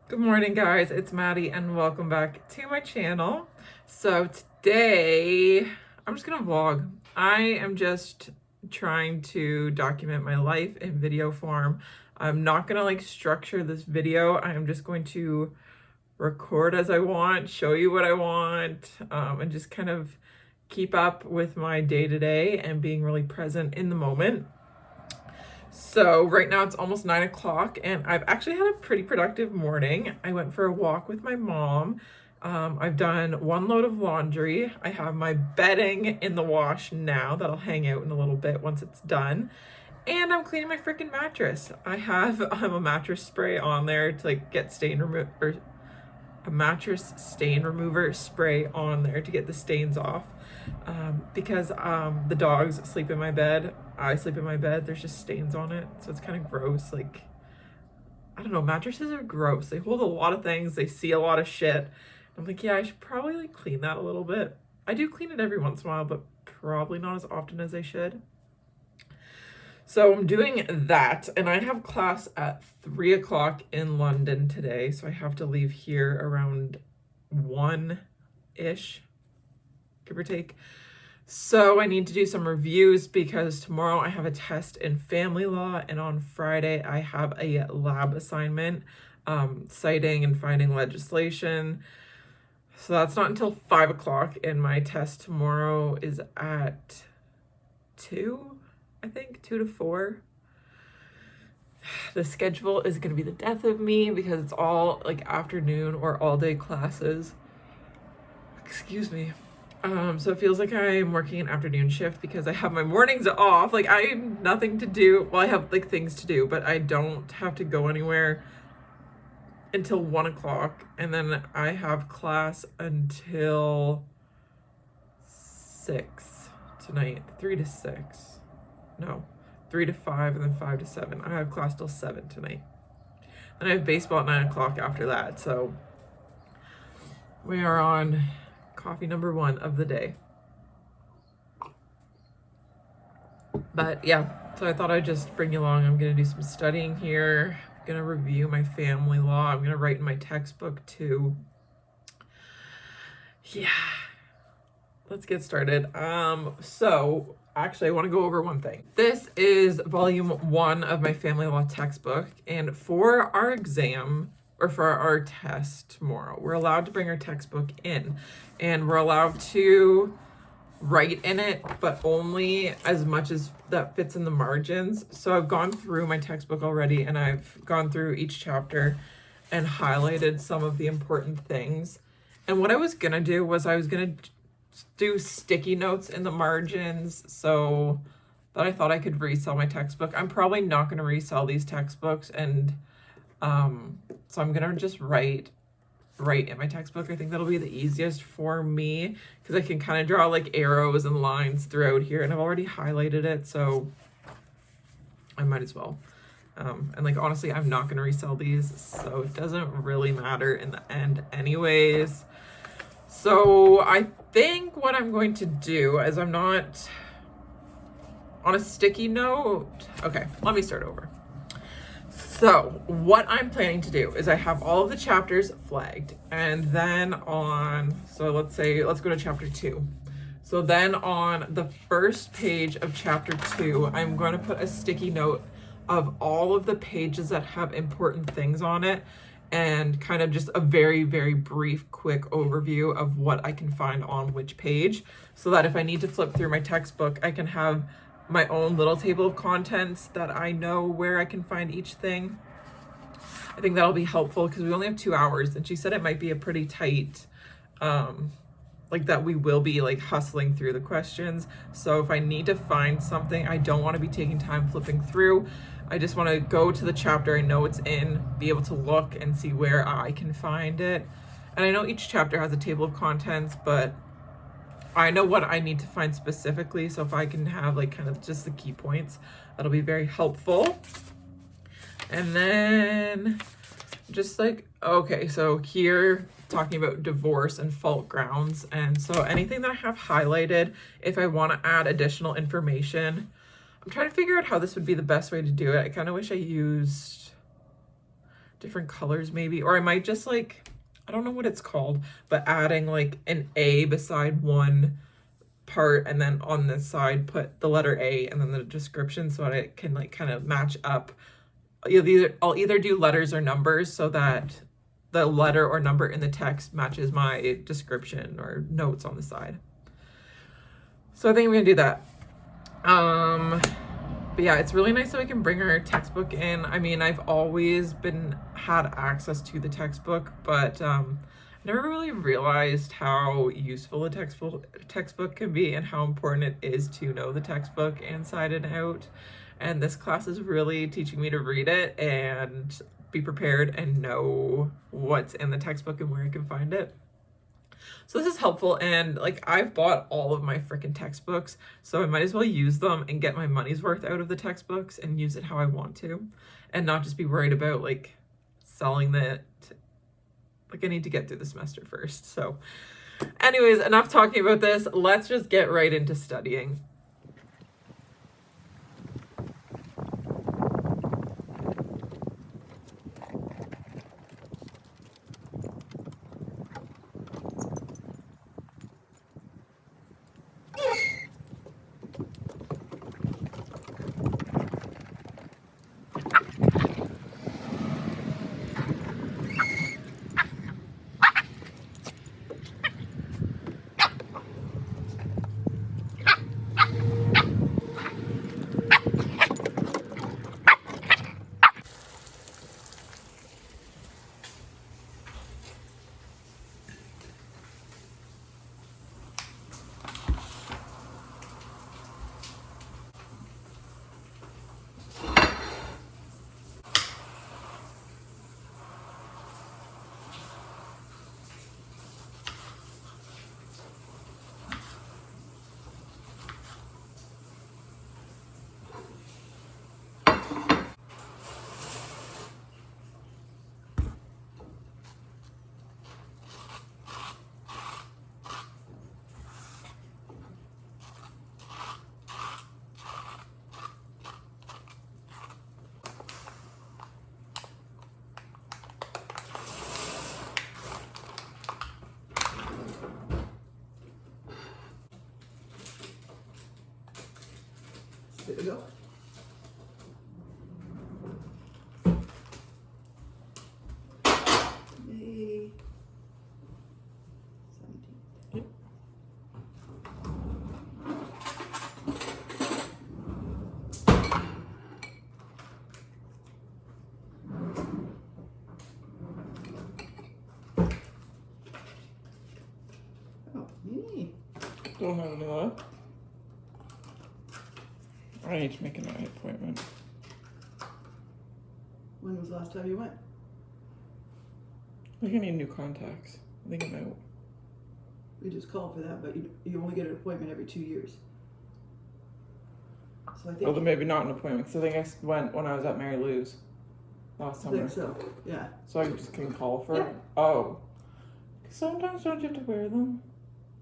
Good morning, guys. It's Maddie, and welcome back to my channel. So today, I'm just gonna vlog. I am just trying to document my life in video form. I'm not gonna structure this video. I am just going to record as I want, show you what I want, and just kind of keep up with my day-to-day and being really present in the moment. So right now it's almost 9 o'clock and I've actually had a pretty productive morning. I went for a walk with my mom. I've done one load of laundry. I have my bedding in the wash now that'll hang out in a little bit once it's done. And I'm cleaning my freaking mattress. I have a mattress spray on there to get stain remover, a mattress stain remover spray on there to get the stains off. Because the dogs sleep in my bed, I sleep in my bed, there's just stains on it, so it's kind of gross. I don't know, mattresses are gross. They hold a lot of things, they see a lot of shit. I'm like, yeah, I should probably clean that a little bit. I do clean it every once in a while, but probably not as often as I should. So I'm doing that, and I have class at 3 o'clock in London today, so I have to leave here around 1-ish, give or take. So I need to do some reviews because tomorrow I have a test in family law, and on Friday I have a lab assignment, citing and finding legislation. So that's not until 5 o'clock, and my test tomorrow is at 2, I think, 2 to 4. The schedule is going to be the death of me because it's all afternoon or all day classes. Excuse me. So it feels like I'm working an afternoon shift because I have my mornings off. I have nothing to do. Well, I have things to do, but I don't have to go anywhere until 1 o'clock. And then I have class until 6 tonight, 3 to 6. No, 3 to 5 and then 5 to 7. I have class till 7 tonight. And I have baseball at 9 o'clock after that. So we are on coffee number 1 of the day. But yeah, so I thought I'd just bring you along. I'm gonna do some studying here. I'm gonna review my family law. I'm gonna write in my textbook too. Yeah, let's get started. So actually I want to go over one thing. This is volume 1 of my family law textbook, and for our exam or for our test tomorrow, we're allowed to bring our textbook in, and we're allowed to write in it, but only as much as that fits in the margins. So I've gone through my textbook already, and I've gone through each chapter and highlighted some of the important things. And what I was gonna do was I was gonna do sticky notes in the margins so that I thought I could resell my textbook. I'm probably not gonna resell these textbooks, and so I'm gonna just write in my textbook. I think that'll be the easiest for me because I can kind of draw arrows and lines throughout here, and I've already highlighted it, so I might as well. And honestly, I'm not gonna resell these, so it doesn't really matter in the end anyways. So I think what I'm going to do is I'm not on a sticky note. Okay, let me start over. So what I'm planning to do is I have all of the chapters flagged, and then let's go to chapter 2. So then on the first page of chapter 2, I'm going to put a sticky note of all of the pages that have important things on it, and kind of just a very, very brief, quick overview of what I can find on which page, so that if I need to flip through my textbook, I can have my own little table of contents that I know where I can find each thing. I think that'll be helpful because we only have 2 hours, and she said it might be a pretty tight, that we will be hustling through the questions. So if I need to find something, I don't want to be taking time flipping through. I just want to go to the chapter I know it's in, be able to look and see where I can find it. And I know each chapter has a table of contents, but I know what I need to find specifically. So if I can have kind of just the key points, that'll be very helpful. And then just okay, so here talking about divorce and fault grounds. And so anything that I have highlighted, if I want to add additional information, I'm trying to figure out how this would be the best way to do it. I kind of wish I used different colors maybe, or I might just like, I don't know what it's called, but adding like an A beside one part and then on this side put the letter A and then the description so that it can like kind of match up. I'll either do letters or numbers so that the letter or number in the text matches my description or notes on the side. So I think I'm gonna do that. But yeah, it's really nice that we can bring our textbook in. I mean, I've always had access to the textbook, but never really realized how useful a textbook can be and how important it is to know the textbook inside and out. And this class is really teaching me to read it and be prepared and know what's in the textbook and where I can find it. So this is helpful, and like I've bought all of my freaking textbooks, so I might as well use them and get my money's worth out of the textbooks and use it how I want to, and not just be worried about like selling that. Like I need to get through the semester first. So anyways, enough talking about this. Let's just get right into studying. There we go. May 17th. Yep. Oh, yay. Don't have any left. I need to make an eye appointment. When was the last time you went? I think I need new contacts. I think I'm out. We just called for that, but you only get an appointment every 2 years. So I think. Well, then maybe not an appointment, because I think I went when I was at Mary Lou's last I summer. think so. Yeah. So I just can call for Yeah. it? Oh. Sometimes don't you have to wear them?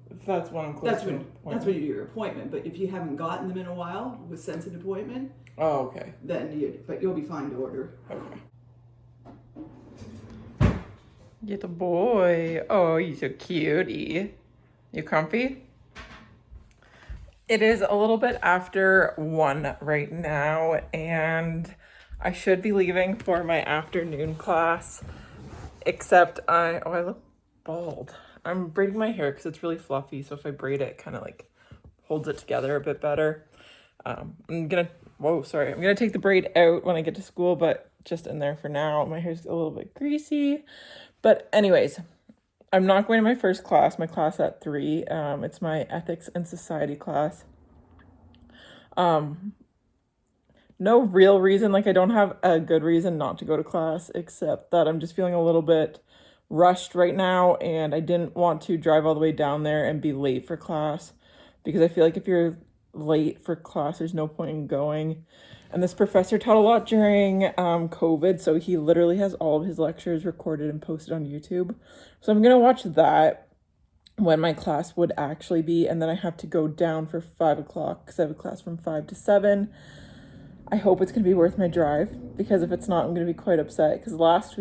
If that's when I'm close That's to an when appointment. you do your appointment. But if you haven't gotten them in a while with sense an appointment, Oh, okay. then you'll be fine to order. Okay. Get the boy. Oh, he's so cutie. You comfy? It is a little bit after 1 right now, and I should be leaving for my afternoon class, except I look bald. I'm braiding my hair because it's really fluffy, so if I braid it, it kind of like holds it together a bit better. I'm gonna take the braid out when I get to school, but just in there for now. My hair's a little bit greasy. But anyways, I'm not going to my first class, my class at 3. It's my ethics and society class. No real reason, like I don't have a good reason not to go to class, except that I'm just feeling a little bit rushed right now, and I didn't want to drive all the way down there and be late for class, because I feel like if you're late for class, there's no point in going. And this professor taught a lot during COVID, so he literally has all of his lectures recorded and posted on YouTube. So I'm gonna watch that when my class would actually be, and then I have to go down for 5 o'clock because I have a class from 5 to 7. I hope it's going to be worth my drive, because if it's not, I'm going to be quite upset. Because last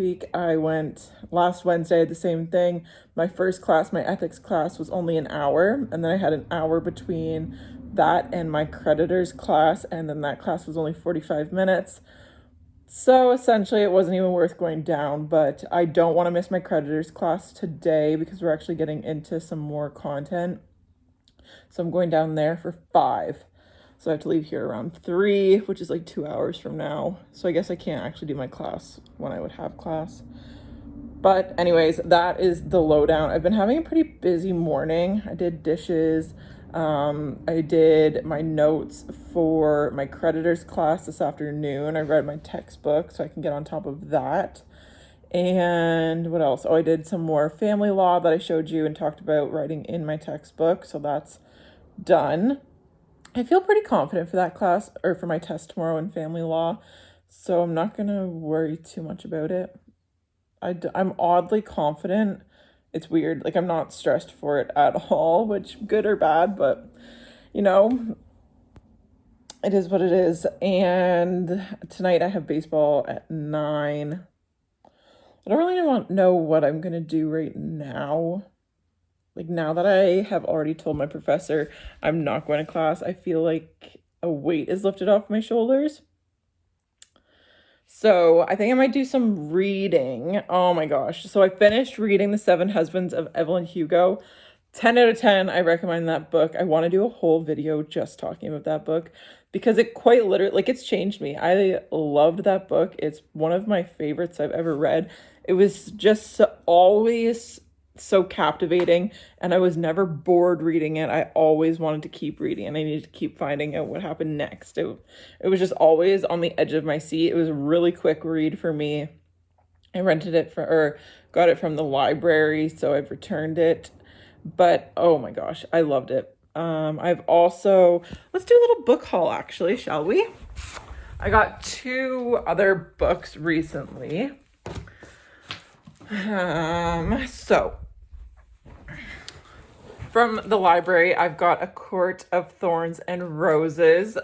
Wednesday, I did the same thing. My first class, my ethics class, was only an hour, and then I had an hour between that and my creditors class, and then that class was only 45 minutes. So essentially, it wasn't even worth going down, but I don't want to miss my creditors class today because we're actually getting into some more content. So I'm going down there for 5. So I have to leave here around 3, which is like 2 hours from now. So I guess I can't actually do my class when I would have class. But anyways, that is the lowdown. I've been having a pretty busy morning. I did dishes. I did my notes for my creditors class this afternoon. I read my textbook so I can get on top of that. And what else? Oh, I did some more family law that I showed you and talked about writing in my textbook. So that's done. I feel pretty confident for that class, or for my test tomorrow in family law. So I'm not going to worry too much about it. I'm oddly confident. It's weird. Like, I'm not stressed for it at all, which good or bad, but you know, it is what it is. And tonight I have baseball at 9. I don't really know what I'm going to do right now. Like, now that I have already told my professor I'm not going to class, I feel like a weight is lifted off my shoulders. So I think I might do some reading. Oh my gosh. So I finished reading The 7 Husbands of Evelyn Hugo. 10 out of 10. I recommend that book. I want to do a whole video just talking about that book because it quite literally, like, it's changed me. I loved that book. It's one of my favorites I've ever read. It was just always so captivating, and I was never bored reading it. I always wanted to keep reading, and I needed to keep finding out what happened next. It was just always on the edge of my seat. It was a really quick read for me. I rented it or got it from the library, so I've returned it. But oh my gosh, I loved it. I've also, let's do a little book haul actually, shall we? I got 2 other books recently. So from the library, I've got A Court of Thorns and Roses.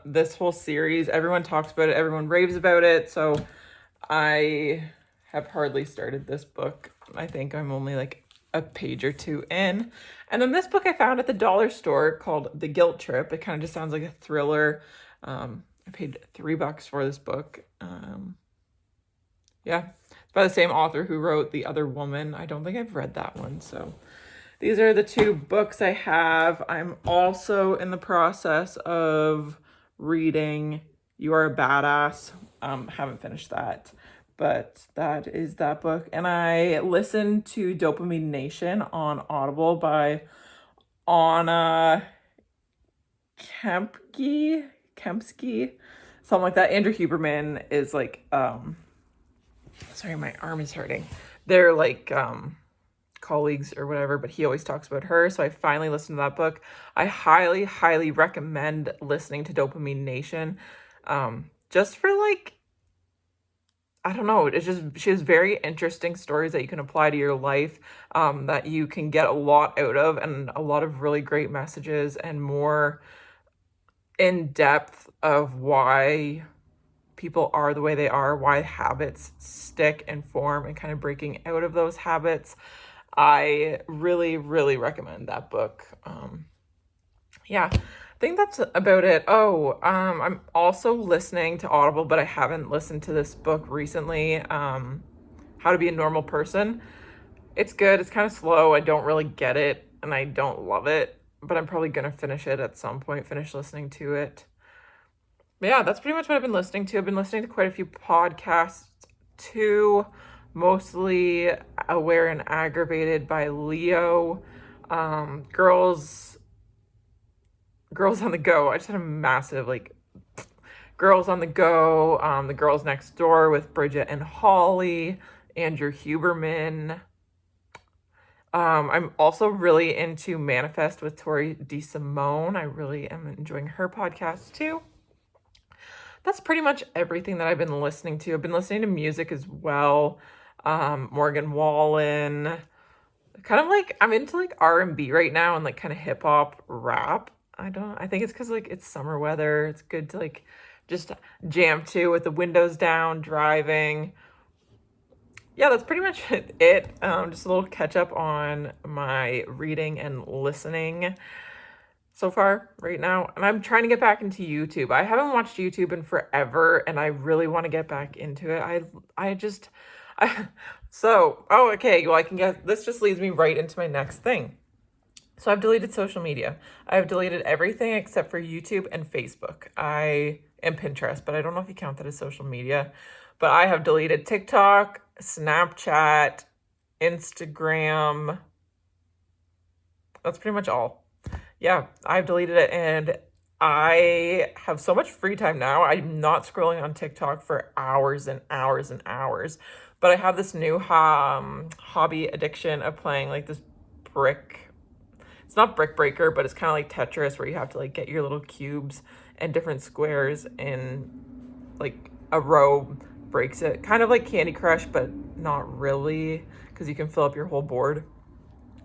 This whole series, everyone talks about it, everyone raves about it, so I have hardly started this book. I think I'm only like a page or 2 in. And then this book I found at the dollar store called The Guilt Trip. It kind of just sounds like a thriller. I paid $3 for this book. Yeah, it's by the same author who wrote The Other Woman. I don't think I've read that one, so these are the 2 books I have. I'm also in the process of reading You Are a Badass. Haven't finished that, but that is that book. And I listened to Dopamine Nation on Audible by Anna Kempsky, something like that. Andrew Huberman is like, sorry, my arm is hurting. They're like colleagues or whatever, but he always talks about her. So I finally listened to that book. I highly, highly recommend listening to Dopamine Nation. Just for like, I don't know, it's just, she has very interesting stories that you can apply to your life, that you can get a lot out of, and a lot of really great messages, and more in depth of why people are the way they are, why habits stick and form, and kind of breaking out of those habits. I really, really recommend that book. Yeah, I think that's about it. Oh, I'm also listening to Audible, but I haven't listened to this book recently. How to Be a Normal Person. It's good. It's kind of slow. I don't really get it, and I don't love it, but I'm probably going to finish it at some point, finish listening to it. But yeah, that's pretty much what I've been listening to. I've been listening to quite a few podcasts too, mostly Aware and Aggravated by Leo. Girls on the Go. I just had a massive Girls on the Go. The Girls Next Door with Bridget and Holly. Andrew Huberman. I'm also really into Manifest with Tori DeSimone. I really am enjoying her podcast too. That's pretty much everything that I've been listening to. I've been listening to music as well. Morgan Wallen. Kind of like, I'm into like R&B right now, and like kind of hip hop rap. I think it's because like it's summer weather. It's good to like just jam to with the windows down, driving. Yeah, that's pretty much it. Just a little catch up on my reading and listening so far right now. And I'm trying to get back into YouTube. I haven't watched YouTube in forever, and I really want to get back into it. Okay, well, I can get, this just leads me right into my next thing. So I've deleted social media. I have deleted everything except for YouTube and Facebook. And Pinterest, but I don't know if you count that as social media. But I have deleted TikTok, Snapchat, Instagram. That's pretty much all. Yeah, I've deleted it, and I have so much free time now. I'm not scrolling on TikTok for hours and hours and hours. But I have this new hobby addiction of playing like this brick. It's not brick breaker, but it's kind of like Tetris, where you have to like get your little cubes and different squares in like a row breaks it. Kind of like Candy Crush, but not really, because you can fill up your whole board.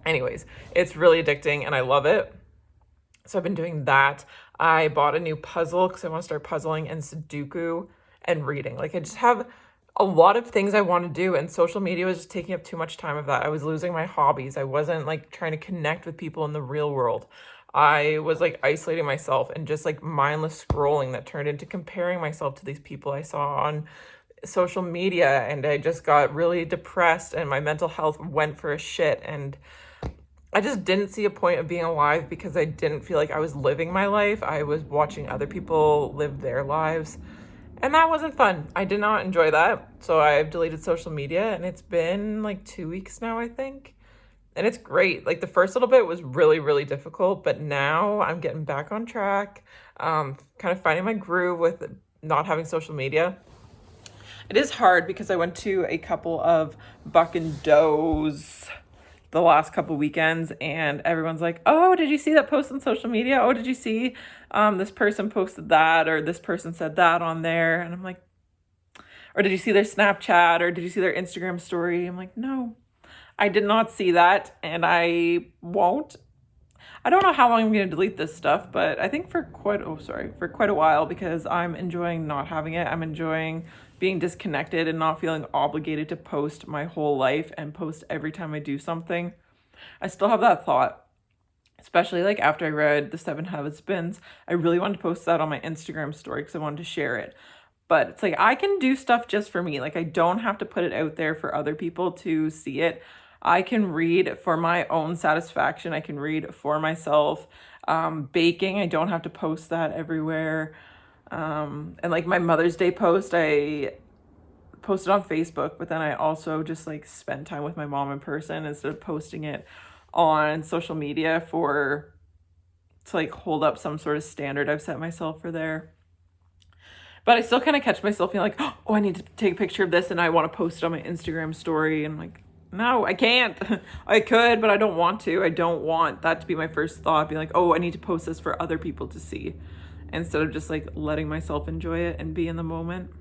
Anyways, it's really addicting and I love it. So I've been doing that. I bought a new puzzle because I want to start puzzling, and Sudoku and reading. Like, I just have a lot of things I want to do, and social media was just taking up too much time of that. I was losing my hobbies. I wasn't like trying to connect with people in the real world. I was like isolating myself and just like mindless scrolling that turned into comparing myself to these people I saw on social media, and I just got really depressed and my mental health went for a shit, and I just didn't see a point of being alive because I didn't feel like I was living my life. I was watching other people live their lives, and that wasn't fun. I did not enjoy that. So I've deleted social media, and it's been like 2 weeks now, I think. And it's great. Like, the first little bit was really, really difficult, but now I'm getting back on track, kind of finding my groove with not having social media. It is hard because I went to a couple of Buck and Does the last couple weekends, and everyone's like, oh, did you see that post on social media? Oh, did you see this person posted that, or this person said that on there? And I'm like, or did you see their Snapchat, or did you see their Instagram story? I'm like, no, I did not see that, and I won't. I don't know how long I'm going to delete this stuff, but I think for quite a while, because I'm enjoying not having it. I'm enjoying being disconnected and not feeling obligated to post my whole life and post every time I do something. I still have that thought, especially like after I read The 7 Habits. I really wanted to post that on my Instagram story because I wanted to share it. But it's like, I can do stuff just for me. Like, I don't have to put it out there for other people to see it. I can read for my own satisfaction. I can read for myself. Baking, I don't have to post that everywhere. And like my Mother's Day post, I posted on Facebook, but then I also just like spend time with my mom in person instead of posting it on social media to like hold up some sort of standard I've set myself for there. But I still kind of catch myself being like, oh, I need to take a picture of this and I want to post it on my Instagram story. And I'm like, no, I can't. I could, but I don't want to. I don't want that to be my first thought, be like, oh, I need to post this for other people to see, instead of just like letting myself enjoy it and be in the moment.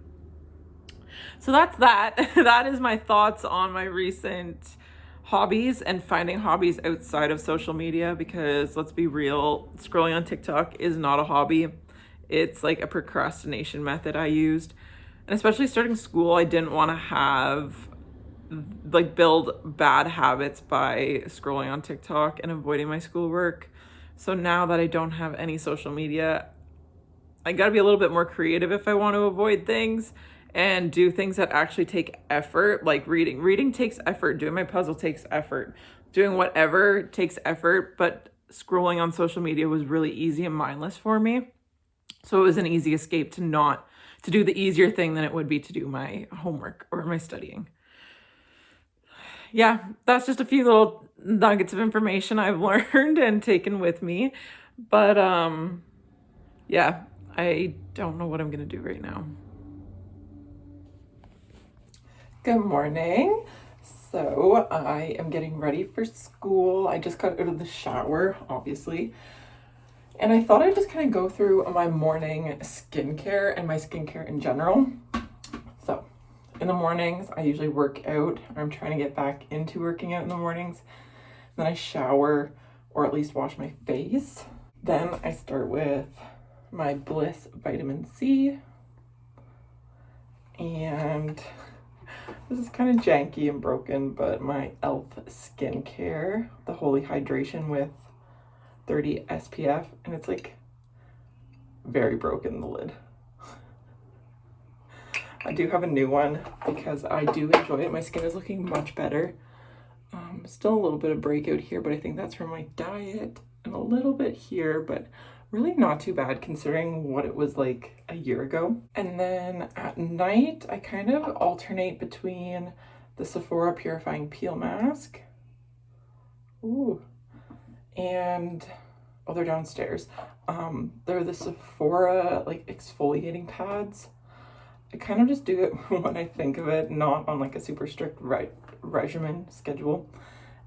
So that's that. That is my thoughts on my recent hobbies and finding hobbies outside of social media, because let's be real, scrolling on TikTok is not a hobby. It's like a procrastination method I used. And especially starting school, I didn't want to build bad habits by scrolling on TikTok and avoiding my schoolwork. So now that I don't have any social media, I gotta be a little bit more creative if I want to avoid things and do things that actually take effort, like reading. Reading takes effort. Doing my puzzle takes effort. Doing whatever takes effort, but scrolling on social media was really easy and mindless for me. So it was an easy escape to do the easier thing than it would be to do my homework or my studying. Yeah, that's just a few little nuggets of information I've learned and taken with me. But yeah, I don't know what I'm going to do right now. Good morning. So I am getting ready for school. I just got out of the shower, obviously. And I thought I'd just kind of go through my morning skincare and my skincare in general. So in the mornings, I usually work out. I'm trying to get back into working out in the mornings. Then I shower, or at least wash my face. Then I start with my Bliss Vitamin C, And this is kind of janky and broken, but my e.l.f. skincare, the Holy Hydration with 30 SPF, and it's like very broken, the lid. I do have a new one because I do enjoy it. My skin is looking much better. Still a little bit of breakout here, but I think that's from my diet, and a little bit here, but really not too bad considering what it was like a year ago. And then at night, I kind of alternate between the Sephora Purifying Peel Mask. Ooh. And, oh, they're downstairs. They're the Sephora, like, exfoliating pads. I kind of just do it when I think of it, not on, like, a super strict regimen schedule.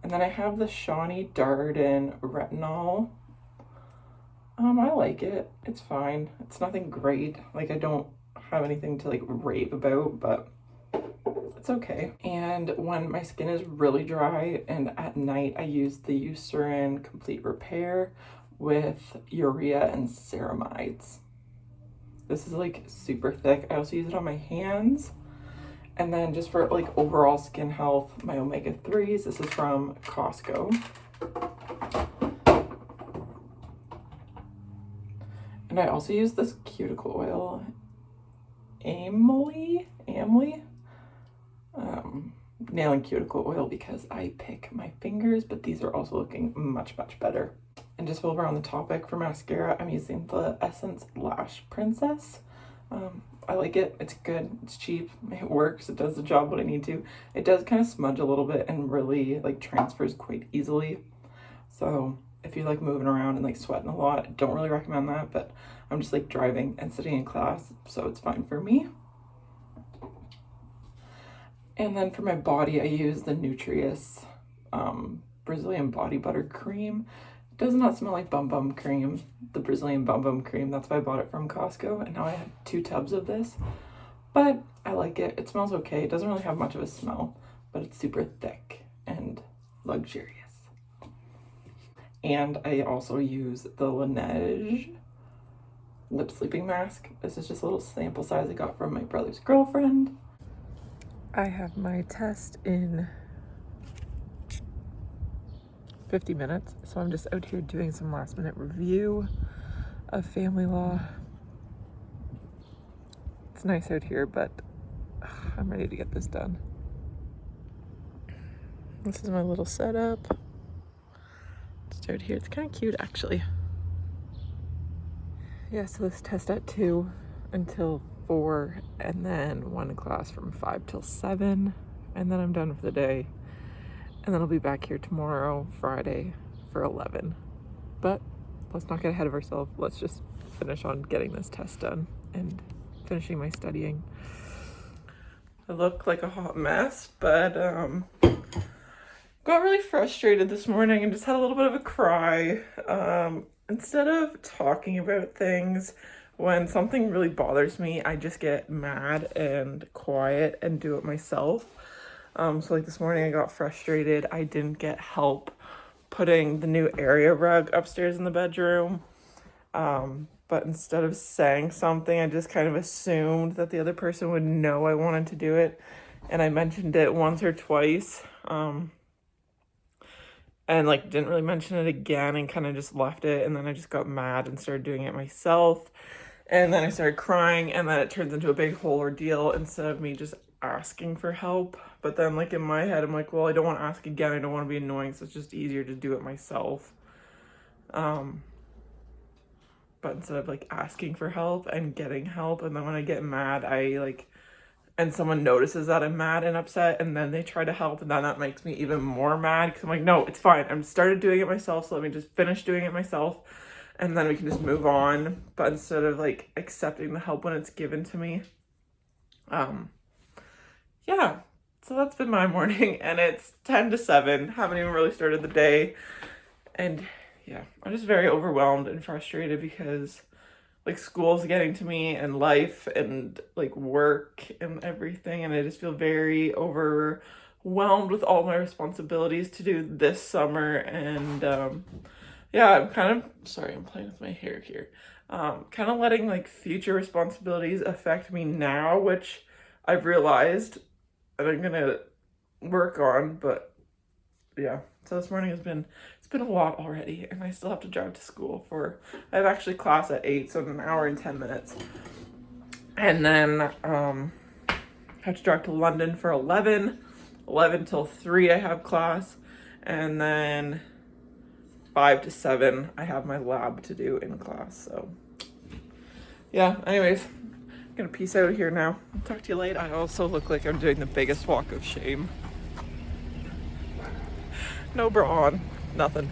And then I have the Shawnee Darden Retinol. I like it. It's fine. It's nothing great. Like, I don't have anything to, like, rave about, but it's okay. And when my skin is really dry and at night, I use the Eucerin Complete Repair with urea and ceramides. This is, like, super thick. I also use it on my hands. And then just for, like, overall skin health, my omega-3s. This is from Costco. And I also use this cuticle oil, Amely, nail and cuticle oil, because I pick my fingers, but these are also looking much, much better. And just while we're on the topic for mascara, I'm using the Essence Lash Princess. I like it. It's good. It's cheap. It works. It does the job what I need to. It does kind of smudge a little bit and really, like, transfers quite easily. So if you like moving around and, like, sweating a lot, I don't really recommend that, but I'm just, like, driving and sitting in class, so it's fine for me. And then for my body, I use the Nutrius Brazilian Body Butter Cream. It does not smell like Bum Bum Cream, the Brazilian Bum Bum Cream. That's why I bought it from Costco, and now I have 2 tubs of this. But I like it. It smells okay. It doesn't really have much of a smell, but it's super thick and luxurious. And I also use the Laneige lip sleeping mask. This is just a little sample size I got from my brother's girlfriend. I have my test in 50 minutes, so I'm just out here doing some last minute review of family law. It's nice out here, but I'm ready to get this done. This is my little setup. Just out here. It's kind of cute, actually. Yeah, so this test at 2 until 4, and then 1 class from 5 till 7, and then I'm done for the day. And then I'll be back here tomorrow, Friday, for 11. But let's not get ahead of ourselves. Let's just finish on getting this test done and finishing my studying. I look like a hot mess, but got really frustrated this morning and just had a little bit of a cry. Instead of talking about things, when something really bothers me, I just get mad and quiet and do it myself. So like this morning I got frustrated. I didn't get help putting the new area rug upstairs in the bedroom. But instead of saying something, I just kind of assumed that the other person would know I wanted to do it. And I mentioned it once or twice. And like didn't really mention it again and kind of just left it. And then I just got mad and started doing it myself. And then I started crying, and then it turns into a big whole ordeal instead of me just asking for help. But then like in my head, I'm like, well, I don't want to ask again. I don't want to be annoying. So it's just easier to do it myself. But instead of like asking for help and getting help, and then when I get mad, and someone notices that I'm mad and upset, and then they try to help, and then that makes me even more mad because I'm like, no, it's fine. I'm started doing it myself, so let me just finish doing it myself, and then we can just move on. But instead of like accepting the help when it's given to me, yeah. So that's been my morning, and it's 10 to 7. Haven't even really started the day, and yeah, I'm just very overwhelmed and frustrated because like school's getting to me and life and like work and everything, and I just feel very overwhelmed with all my responsibilities to do this summer. And yeah, I'm kind of sorry, I'm playing with my hair here. Kind of letting like future responsibilities affect me now, which I've realized and I'm gonna work on, but yeah. So this morning it's been a lot already, and I still have to drive to school I have actually class at 8, so in an hour and 10 minutes. And then I have to drive to London for 11 till 3 I have class, and then 5 to 7 I have my lab to do in class. So yeah, anyways, I'm gonna peace out here now. I'll talk to you later. I also look like I'm doing the biggest walk of shame. No bra on, nothing.